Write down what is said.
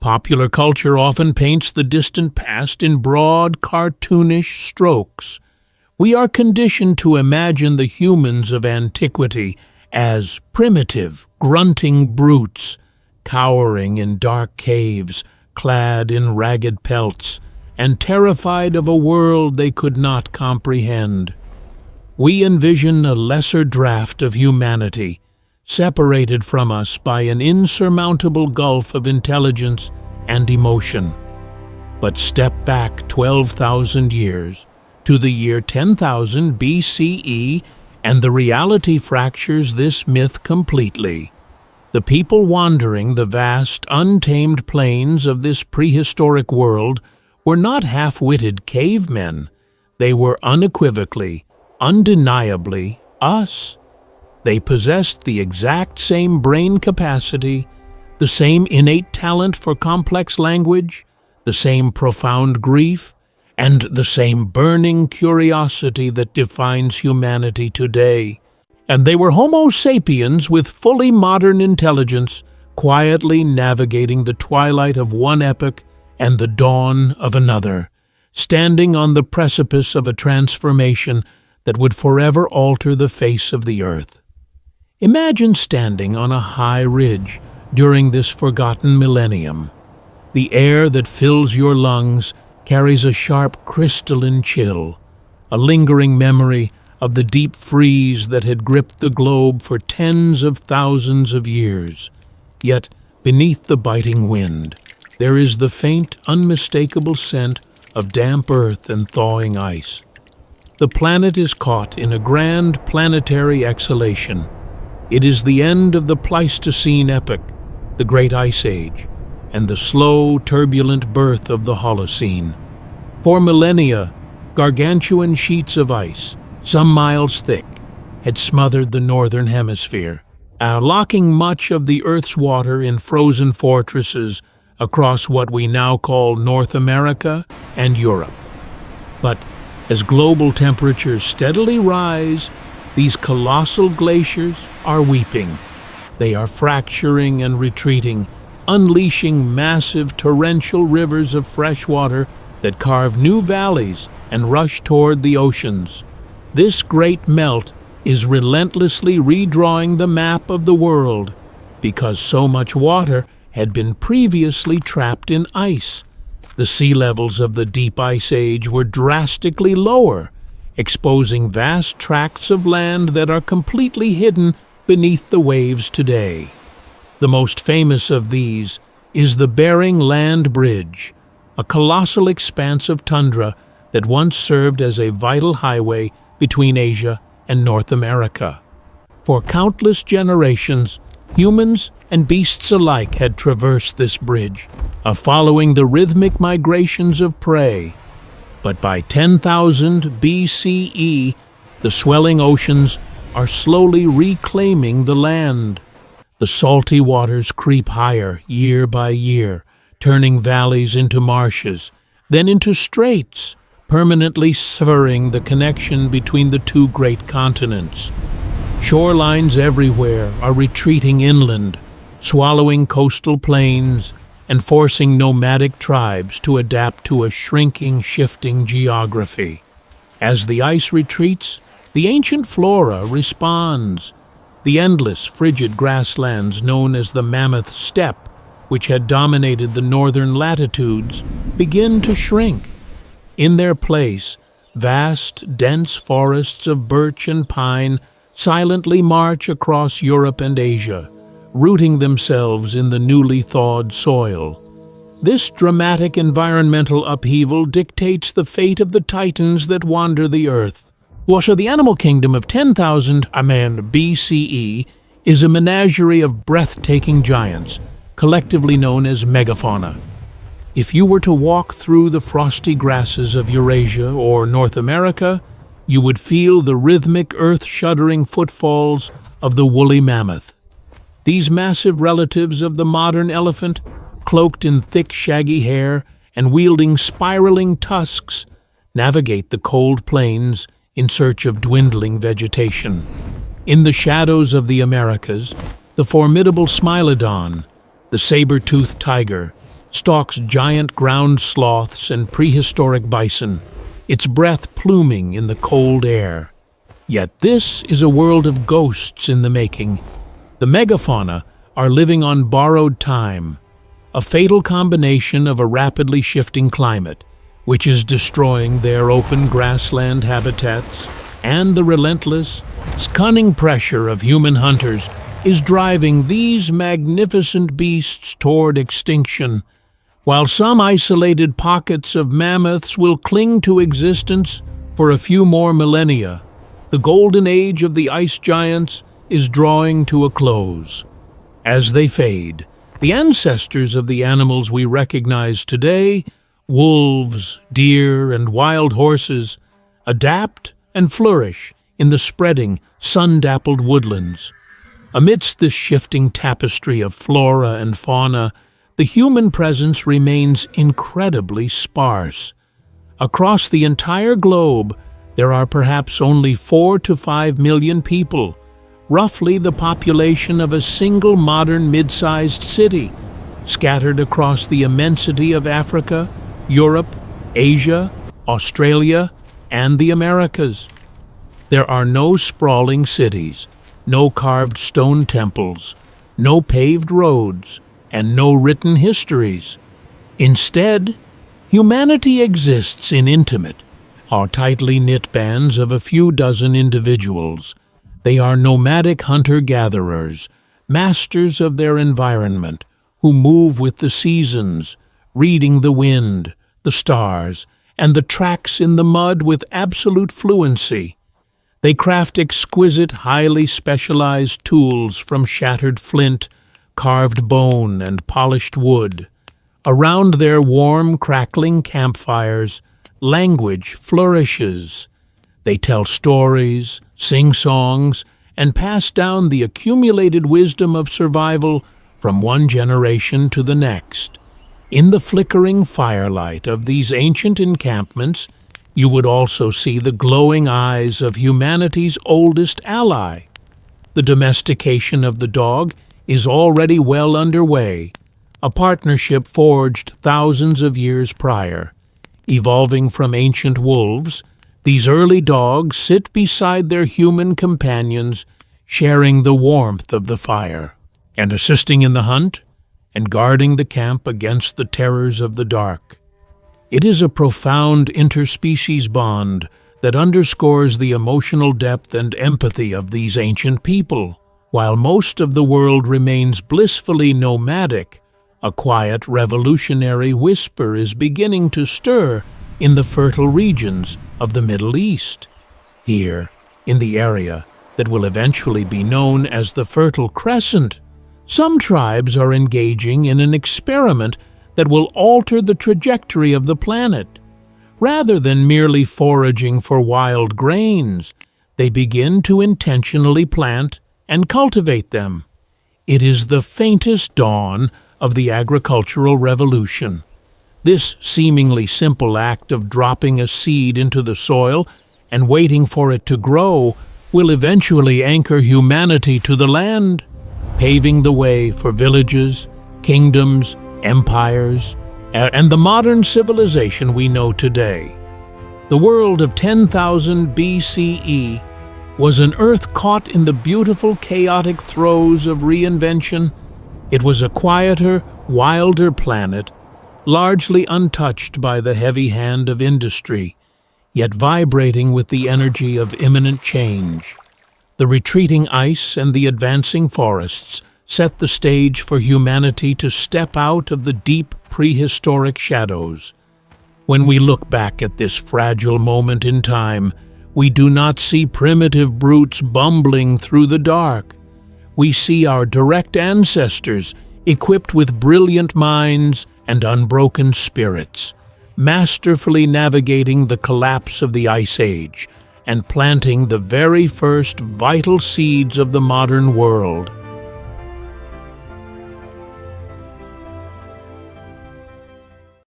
Popular culture often paints the distant past in broad, cartoonish strokes. We are conditioned to imagine the humans of antiquity as primitive, grunting brutes, cowering in dark caves, clad in ragged pelts, and terrified of a world they could not comprehend. We envision a lesser draft of humanity, separated from us by an insurmountable gulf of intelligence and emotion. But step back 12,000 years, to the year 10,000 BCE, and the reality fractures this myth completely. The people wandering the vast, untamed plains of this prehistoric world were not half-witted cavemen. They were unequivocally, undeniably us. They possessed the exact same brain capacity, the same innate talent for complex language, the same profound grief, and the same burning curiosity that defines humanity today. And they were Homo sapiens with fully modern intelligence, quietly navigating the twilight of one epoch and the dawn of another, standing on the precipice of a transformation that would forever alter the face of the earth. Imagine standing on a high ridge during this forgotten millennium. The air that fills your lungs carries a sharp crystalline chill, a lingering memory of the deep freeze that had gripped the globe for tens of thousands of years. Yet, beneath the biting wind, there is the faint, unmistakable scent of damp earth and thawing ice. The planet is caught in a grand planetary exhalation. It is the end of the Pleistocene epoch, the Great Ice Age, and the slow, turbulent birth of the Holocene. For millennia, gargantuan sheets of ice, some miles thick, had smothered the northern hemisphere, locking much of the Earth's water in frozen fortresses across what we now call North America and Europe. But as global temperatures steadily rise, these colossal glaciers are weeping. They are fracturing and retreating, unleashing massive torrential rivers of fresh water that carve new valleys and rush toward the oceans. This great melt is relentlessly redrawing the map of the world because so much water had been previously trapped in ice. The sea levels of the deep ice age were drastically lower, exposing vast tracts of land that are completely hidden beneath the waves today. The most famous of these is the Bering Land Bridge, a colossal expanse of tundra that once served as a vital highway between Asia and North America. For countless generations, humans and beasts alike had traversed this bridge, following the rhythmic migrations of prey. But by 10,000 BCE, the swelling oceans are slowly reclaiming the land. The salty waters creep higher year by year, turning valleys into marshes, then into straits, permanently severing the connection between the two great continents. Shorelines everywhere are retreating inland, swallowing coastal plains and forcing nomadic tribes to adapt to a shrinking, shifting geography. As the ice retreats, the ancient flora responds. The endless, frigid grasslands known as the Mammoth Steppe, which had dominated the northern latitudes, begin to shrink. In their place, vast, dense forests of birch and pine silently march across Europe and Asia, rooting themselves in the newly thawed soil. This dramatic environmental upheaval dictates the fate of the titans that wander the earth. So the animal kingdom of 10,000 BCE is a menagerie of breathtaking giants, collectively known as megafauna. If you were to walk through the frosty grasses of Eurasia or North America, you would feel the rhythmic, earth-shuddering footfalls of the woolly mammoth. These massive relatives of the modern elephant, cloaked in thick, shaggy hair and wielding spiraling tusks, navigate the cold plains in search of dwindling vegetation. In the shadows of the Americas, the formidable Smilodon, the saber-toothed tiger, stalks giant ground sloths and prehistoric bison, its breath pluming in the cold air. Yet this is a world of ghosts in the making. The megafauna are living on borrowed time, a fatal combination of a rapidly shifting climate, which is destroying their open grassland habitats, and the relentless, cunning pressure of human hunters is driving these magnificent beasts toward extinction. While some isolated pockets of mammoths will cling to existence for a few more millennia, the golden age of the ice giants is drawing to a close. As they fade, the ancestors of the animals we recognize today, wolves, deer, and wild horses, adapt and flourish in the spreading, sun-dappled woodlands. Amidst this shifting tapestry of flora and fauna, the human presence remains incredibly sparse. Across the entire globe, there are perhaps only 4 to 5 million people, roughly the population of a single modern mid-sized city, scattered across the immensity of Africa, Europe, Asia, Australia, and the Americas. There are no sprawling cities, no carved stone temples, no paved roads, and no written histories. Instead, humanity exists in intimate, or tightly knit bands of a few dozen individuals. They are nomadic hunter-gatherers, masters of their environment, who move with the seasons, reading the wind, the stars, and the tracks in the mud with absolute fluency. They craft exquisite, highly specialized tools from shattered flint, carved bone, and polished wood. Around their warm, crackling campfires, language flourishes. They tell stories, sing songs, and pass down the accumulated wisdom of survival from one generation to the next. In the flickering firelight of these ancient encampments, you would also see the glowing eyes of humanity's oldest ally. The domestication of the dog is already well underway, a partnership forged thousands of years prior. Evolving from ancient wolves, these early dogs sit beside their human companions, sharing the warmth of the fire, and assisting in the hunt, and guarding the camp against the terrors of the dark. It is a profound interspecies bond that underscores the emotional depth and empathy of these ancient people. While most of the world remains blissfully nomadic, a quiet revolutionary whisper is beginning to stir in the fertile regions of the Middle East. Here, in the area that will eventually be known as the Fertile Crescent, some tribes are engaging in an experiment that will alter the trajectory of the planet. Rather than merely foraging for wild grains, they begin to intentionally plant and cultivate them. It is the faintest dawn of the agricultural revolution. This seemingly simple act of dropping a seed into the soil and waiting for it to grow will eventually anchor humanity to the land, paving the way for villages, kingdoms, empires, and the modern civilization we know today. The world of 10,000 BCE was an Earth caught in the beautiful, chaotic throes of reinvention. It was a quieter, wilder planet, largely untouched by the heavy hand of industry, yet vibrating with the energy of imminent change. The retreating ice and the advancing forests set the stage for humanity to step out of the deep prehistoric shadows. When we look back at this fragile moment in time, we do not see primitive brutes bumbling through the dark. We see our direct ancestors, equipped with brilliant minds and unbroken spirits, masterfully navigating the collapse of the Ice Age and planting the very first vital seeds of the modern world.